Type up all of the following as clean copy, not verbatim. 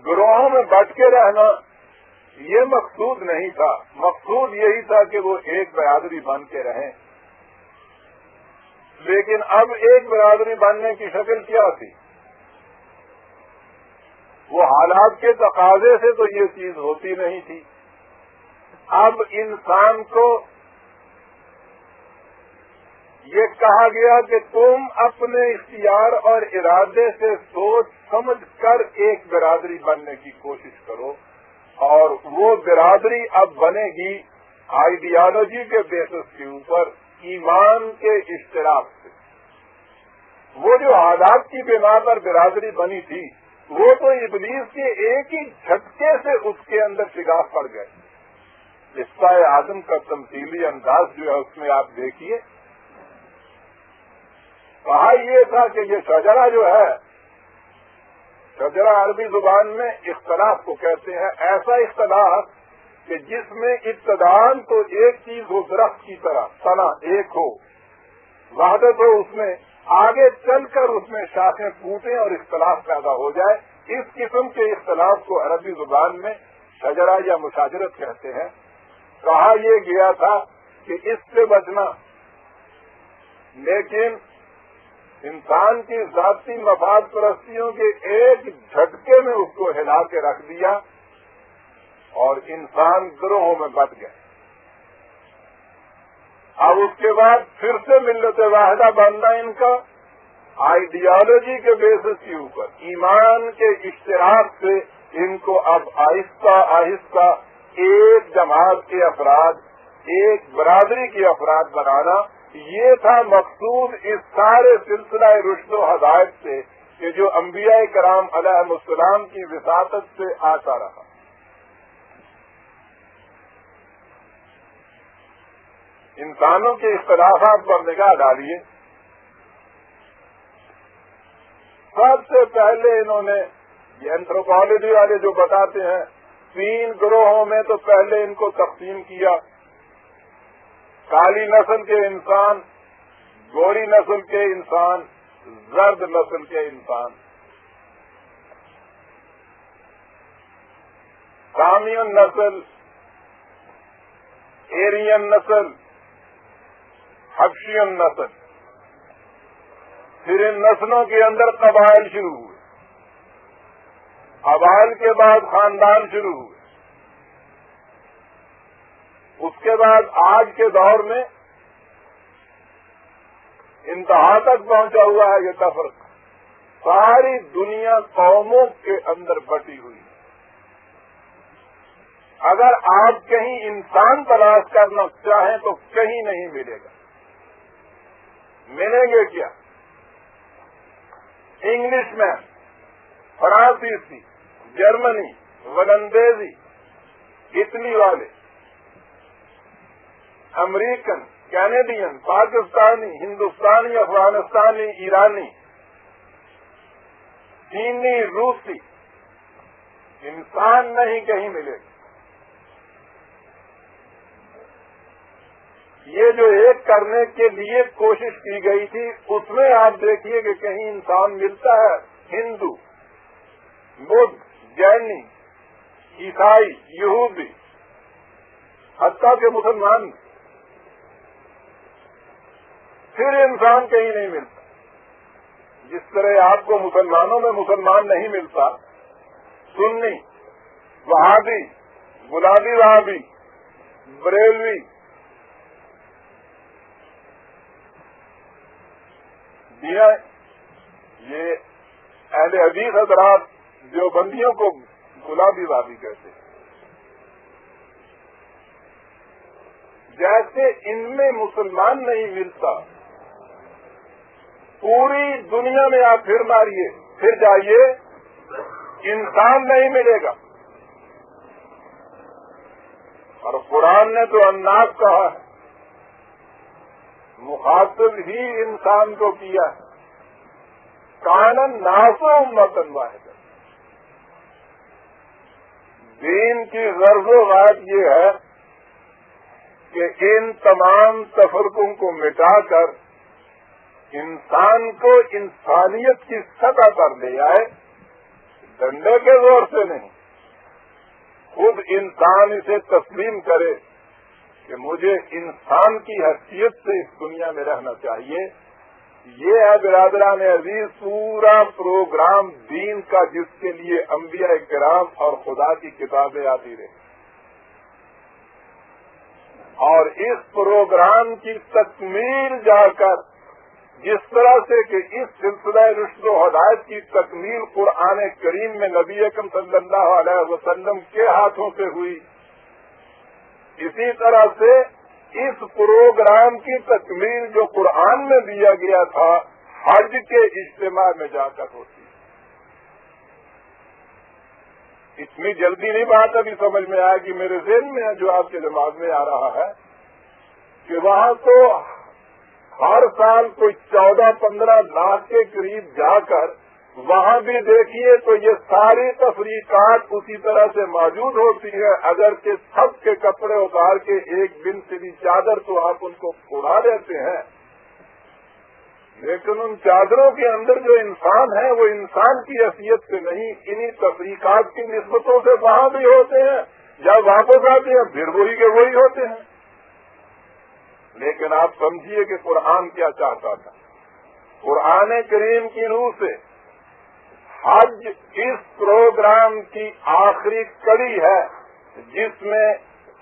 گروہوں میں بٹ کے رہنا یہ مقصود نہیں تھا، مقصود یہی تھا کہ وہ ایک برادری بن کے رہیں۔ لیکن اب ایک برادری بننے کی شکل کیا تھی؟ وہ حالات کے تقاضے سے تو یہ چیز ہوتی نہیں تھی۔ اب انسان کو یہ کہا گیا کہ تم اپنے اختیار اور ارادے سے سوچ سمجھ کر ایک برادری بننے کی کوشش کرو، اور وہ برادری اب بنے گی آئیڈیالوجی کے بیسس کے اوپر، ایمان کے اشتراک سے۔ وہ جو حالات کی بنا پر برادری بنی تھی وہ تو ابلیس کے ایک ہی جھٹکے سے اس کے اندر شگاف پڑ گئے۔ قصہ آدم کا تمثیلی انداز جو ہے اس میں آپ دیکھیے، کہا یہ تھا کہ یہ شجرہ جو ہے، شجرہ عربی زبان میں اختلاف کو کہتے ہیں، ایسا اختلاف کہ جس میں ابتداءً تو ایک چیز ہو درخت کی طرح، تنا ایک ہو، وحدت ہو اس میں، آگے چل کر اس میں شاخیں پھوٹیں اور اختلاف پیدا ہو جائے۔ اس قسم کے اختلاف کو عربی زبان میں شجرہ یا مشاجرت کہتے ہیں۔ کہا یہ گیا تھا کہ اس سے بچنا، لیکن انسان کی ذاتی مفاد پرستیوں کے ایک جھٹکے میں اس کو ہلا کے رکھ دیا اور انسان گروہوں میں بٹ گئے۔ اب اس کے بعد پھر سے ملت واحدہ بننا ان کا آئیڈیالوجی کے بیسس کے اوپر، ایمان کے اشتراک سے ان کو اب آہستہ آہستہ ایک جماعت کے افراد، ایک برادری کے افراد بنانا، یہ تھا مقصود اس سارے سلسلہ رشد و ہدایت سے کہ جو انبیاء کرام علیہ السلام کی وساطت سے آتا رہا۔ انسانوں کے اختلافات پر نگاہ ڈالیے، سب سے پہلے انہوں نے یہ اینتھروپالوجی والے جو بتاتے ہیں 3 گروہوں میں تو پہلے ان کو تقسیم کیا، کالی نسل کے انسان، گوری نسل کے انسان، زرد نسل کے انسان۔ سامیون نسل، ایرین نسل، حبشین نسل۔ پھر ان نسلوں کے اندر قبائل شروع ہوئے، قبائل کے بعد خاندان شروع ہوئے، اس کے بعد آج کے دور میں انتہا تک پہنچا ہوا ہے یہ تفرقہ، ساری دنیا قوموں کے اندر بٹی ہوئی ہے۔ اگر آپ کہیں انسان تلاش کرنا چاہیں تو کہیں نہیں ملے گا۔ ملیں گے کیا؟ انگلش مین، فرانسیسی، جرمنی، ولندیزی، اٹلی والے، امریکن، کینیڈین، پاکستانی، ہندوستانی، افغانستانی، ایرانی، چینی، روسی، انسان نہیں کہیں ملے گا۔ یہ جو ایک کرنے کے لیے کوشش کی گئی تھی اس میں آپ دیکھیے کہ کہیں انسان ملتا ہے؟ ہندو، بدھ، جینی، عیسائی، یہودی، حتیٰ کہ مسلمان، پھر انسان کہیں نہیں ملتا۔ جس طرح آپ کو مسلمانوں میں مسلمان نہیں ملتا، سنی، وہابی، گلابی وہابی، بریلوی، یہ اہل حدیث حضرات دیوبندیوں کو گلابی وہابی کہتے ہیں، جیسے ان میں مسلمان نہیں ملتا، پوری دنیا میں آپ پھر ماریے، پھر جائیے، انسان نہیں ملے گا۔ اور قرآن نے تو الناس کہا ہے، مخاطب ہی انسان کو کیا ہے، کان الناس امۃ واحدۃ۔ دین کی غرض و غایت یہ ہے کہ ان تمام تفرقوں کو مٹا کر انسان کو انسانیت کی سطح پر لے آئے، ڈنڈے کے زور سے نہیں، خود انسان اسے تسلیم کرے کہ مجھے انسان کی حیثیت سے اس دنیا میں رہنا چاہیے. یہ ہے برادران عزیز پورا پروگرام دین کا، جس کے لیے انبیاء کرام اور خدا کی کتابیں آتی رہی. اور اس پروگرام کی تکمیل جا کر جس طرح سے کہ اس سلسلہ رشد و ہدایت کی تکمیل قرآن کریم میں نبی اکرم صلی اللہ علیہ وسلم کے ہاتھوں سے ہوئی، اسی طرح سے اس پروگرام کی تکمیل جو قرآن میں دیا گیا تھا حج کے اجتماع میں جا کر ہوتی. اتنی جلدی نہیں بات ابھی سمجھ میں آئے گی، میرے ذہن میں جو آپ کے دماغ میں آ رہا ہے کہ وہاں تو ہر سال کوئی 14-15 لاکھ کے قریب جا کر وہاں بھی دیکھیے تو یہ ساری تفریقات اسی طرح سے موجود ہوتی ہے، اگر کہ سب کے کپڑے اتار کے ایک بن سلی چادر تو آپ ان کو اڑا دیتے ہیں، لیکن ان چادروں کے اندر جو انسان ہے وہ انسان کی حیثیت سے نہیں، انہی تفریقات کی نسبتوں سے وہاں بھی ہوتے ہیں، جب واپس آتے ہیں پھر وہی کے وہی ہوتے ہیں. لیکن آپ سمجھیے کہ قرآن کیا چاہتا تھا. قرآن کریم کی روح سے حج اس پروگرام کی آخری کڑی ہے، جس میں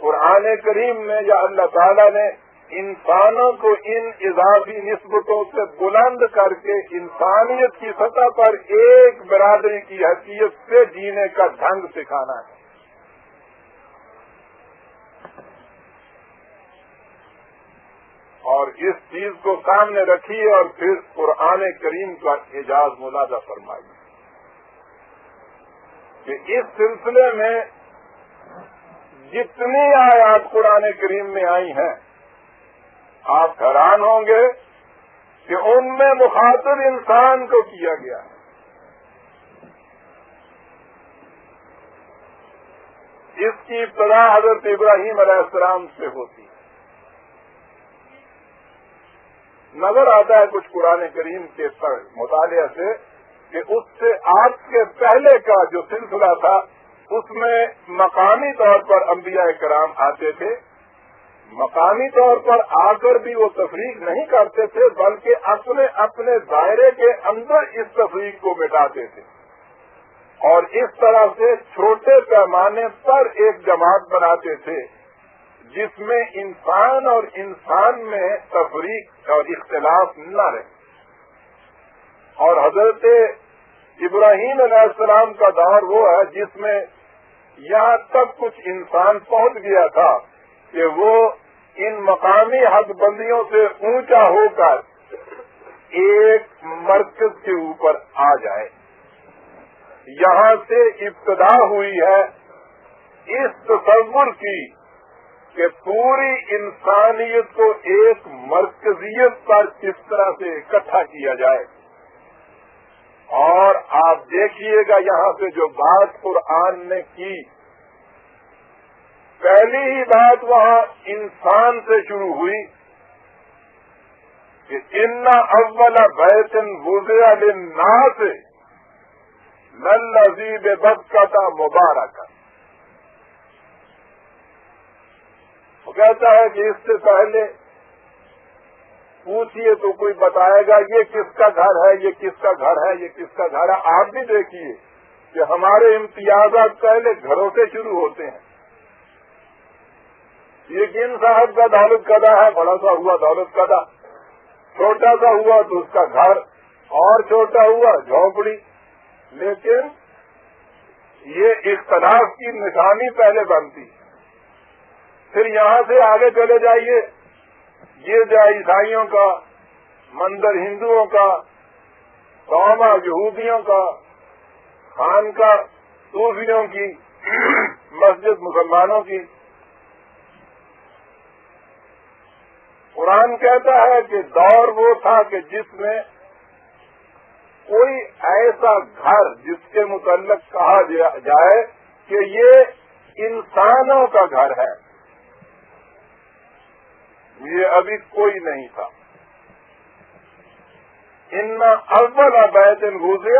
قرآن کریم میں یا اللہ تعالیٰ نے انسانوں کو ان اضافی نسبتوں سے بلند کر کے انسانیت کی سطح پر ایک برادری کی حیثیت سے جینے کا ڈھنگ سکھانا ہے. اور اس چیز کو سامنے رکھیے اور پھر قرآن کریم کا اعجاز ملاحظہ فرمائیے کہ اس سلسلے میں جتنی آیات قرآن کریم میں آئی ہیں آپ حیران ہوں گے کہ ان میں مخاطب انسان کو کیا گیا ہے. اس کی ابتدا حضرت ابراہیم علیہ السلام سے ہوتی ہے. نظر آتا ہے کچھ قرآن کریم کے مطالعہ سے کہ اس سے آپ کے پہلے کا جو سلسلہ تھا اس میں مقامی طور پر انبیاء کرام آتے تھے. مقامی طور پر آ کر بھی وہ تفریق نہیں کرتے تھے بلکہ اپنے اپنے دائرے کے اندر اس تفریق کو مٹاتے تھے اور اس طرح سے چھوٹے پیمانے پر ایک جماعت بناتے تھے جس میں انسان اور انسان میں تفریق اور اختلاف نہ رہے. اور حضرت ابراہیم علیہ السلام کا دور وہ ہے جس میں یہاں تک کچھ انسان پہنچ گیا تھا کہ وہ ان مقامی حد بندیوں سے اونچا ہو کر ایک مرکز کے اوپر آ جائے. یہاں سے ابتدا ہوئی ہے اس تصور کی کہ پوری انسانیت کو ایک مرکزیت پر کس طرح سے اکٹھا کیا جائے. اور آپ دیکھیے گا یہاں سے جو بات قرآن نے کی، پہلی ہی بات وہاں انسان سے شروع ہوئی کہ ان اول بیت وضع للناس للذی ببکۃ مبارکا. وہ کہتا ہے کہ اس سے پہلے پوچھئے تو کوئی بتائے گا یہ کس کا گھر ہے، یہ کس کا گھر ہے، یہ کس کا گھر ہے. آپ بھی دیکھیے کہ ہمارے امتیازات پہلے گھروں سے شروع ہوتے ہیں. یہ کن صاحب کا دولت قدا ہے، بڑا سا ہوا دولت قدا، چھوٹا سا ہوا تو اس کا گھر، اور چھوٹا ہوا جھونپڑی. لیکن یہ اختلاف کی نشانی پہلے بنتی. پھر یہاں سے آگے چلے جائیے، یہ جو عیسائیوں کا، مندر ہندوؤں کا، توما یہودیوں کا، خان کا صوفیوں کی، مسجد مسلمانوں کی. قرآن کہتا ہے کہ دور وہ تھا کہ جس میں کوئی ایسا گھر جس کے متعلق کہا جائے کہ یہ انسانوں کا گھر ہے، یہ ابھی کوئی نہیں تھا. ان اول بیت وضع